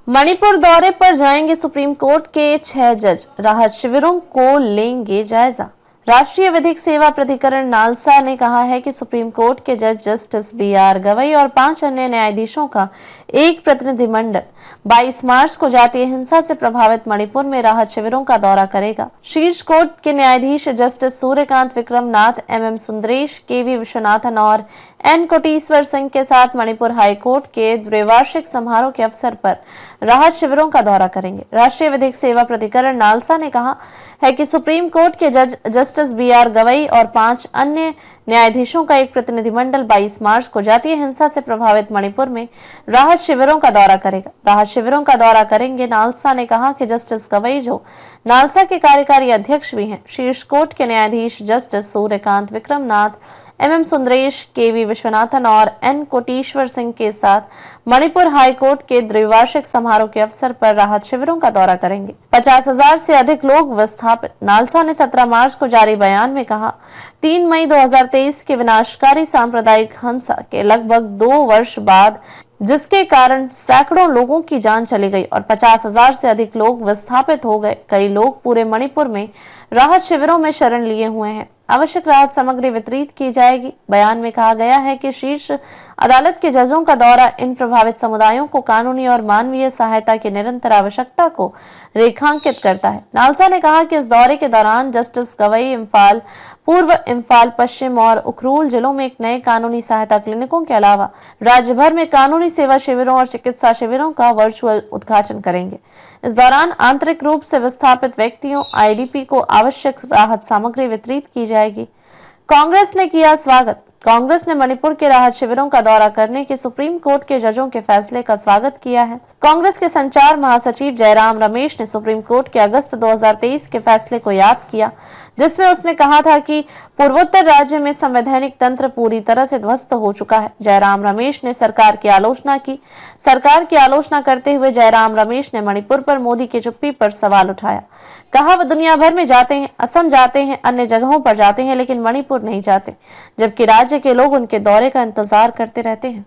मणिपुर दौरे पर जाएंगे सुप्रीम कोर्ट के 6 जज, राहत शिविरों को लेंगे जायजा। राष्ट्रीय विधिक सेवा प्राधिकरण नालसा ने कहा है कि सुप्रीम कोर्ट के जज जस्टिस बी.आर. गवई और 5 अन्य न्यायाधीशों का एक प्रतिनिधिमंडल 22 मार्च को जातीय हिंसा से प्रभावित मणिपुर में राहत शिविरों का दौरा करेगा। शीर्ष कोर्ट के न्यायाधीश justice Surya Kant Vikram Nath, M Sundaresh, K V. Viswanathan और एन कोटेश्वर सिंह के साथ मणिपुर हाईकोर्ट के द्विवार्षिक समारोह के अवसर पर राहत शिविरों का दौरा करेंगे। राष्ट्रीय विधिक सेवा प्राधिकरण नालसा ने कहा है कि सुप्रीम कोर्ट के जज जस्टिस बी.आर. गवई और 5 अन्य न्यायाधीशों का एक प्रतिनिधिमंडल 22 मार्च को जातीय हिंसा से प्रभावित मणिपुर में राहत शिविरों का दौरा करेगा। राहत शिविरों का दौरा करेंगे। नालसा ने कहा कि जस्टिस गवई, जो नालसा के कार्यकारी अध्यक्ष भी हैं, शीर्ष कोर्ट के न्यायाधीश justice Surya Kant Vikram Nath, M Sundaresh, K V. Viswanathan और एन कोटेश्वर सिंह के साथ मणिपुर हाईकोर्ट के द्विवार्षिक समारोह के अवसर पर राहत शिविरों का दौरा करेंगे। 50,000 से अधिक लोग विस्थापित। नालसा ने 17 मार्च को जारी बयान में कहा, 3 मई 2023 के विनाशकारी सांप्रदायिक हिंसा के लगभग 2 वर्ष बाद, जिसके कारण सैकड़ों लोगों की जान चली गई और 50,000 से अधिक लोग विस्थापित हो गए। कई लोग पूरे मणिपुर में राहत शिविरों में शरण लिए हुए हैं। आवश्यक राहत सामग्री वितरित की जाएगी। बयान में कहा गया है कि शीर्ष अदालत के जजों का दौरा इन प्रभावित समुदायों को कानूनी और मानवीय सहायता की निरंतर आवश्यकता को रेखांकित करता है। नालसा ने कहा कि इस दौरे के दौरान जस्टिस गवई इम्फाल पूर्व, इम्फाल पश्चिम और उखरूल जिलों में एक नए कानूनी सहायता क्लिनिकों के अलावा राज्य भर में कानूनी सेवा शिविरों और चिकित्सा शिविरों का वर्चुअल उद्घाटन करेंगे। इस दौरान आंतरिक रूप से विस्थापित व्यक्तियों आईडीपी को आवश्यक राहत सामग्री वितरित की जाएगी। कांग्रेस ने किया स्वागत। कांग्रेस ने मणिपुर के राहत शिविरों का दौरा करने के सुप्रीम कोर्ट के जजों के फैसले का स्वागत किया है। कांग्रेस के संचार महासचिव जयराम रमेश ने सुप्रीम कोर्ट के अगस्त 2023 के फैसले को याद किया, जिसमें उसने कहा था कि पूर्वोत्तर राज्य में संवैधानिक तंत्र पूरी तरह से ध्वस्त हो चुका है। जयराम रमेश ने सरकार की आलोचना की। सरकार की आलोचना करते हुए जयराम रमेश ने मणिपुर पर मोदी की चुप्पी पर सवाल उठाया। कहा, वह दुनिया भर में जाते हैं, असम जाते हैं, अन्य जगहों पर जाते हैं, लेकिन मणिपुर नहीं जाते, जबकि राज्य के लोग उनके दौरे का इंतजार करते रहते हैं।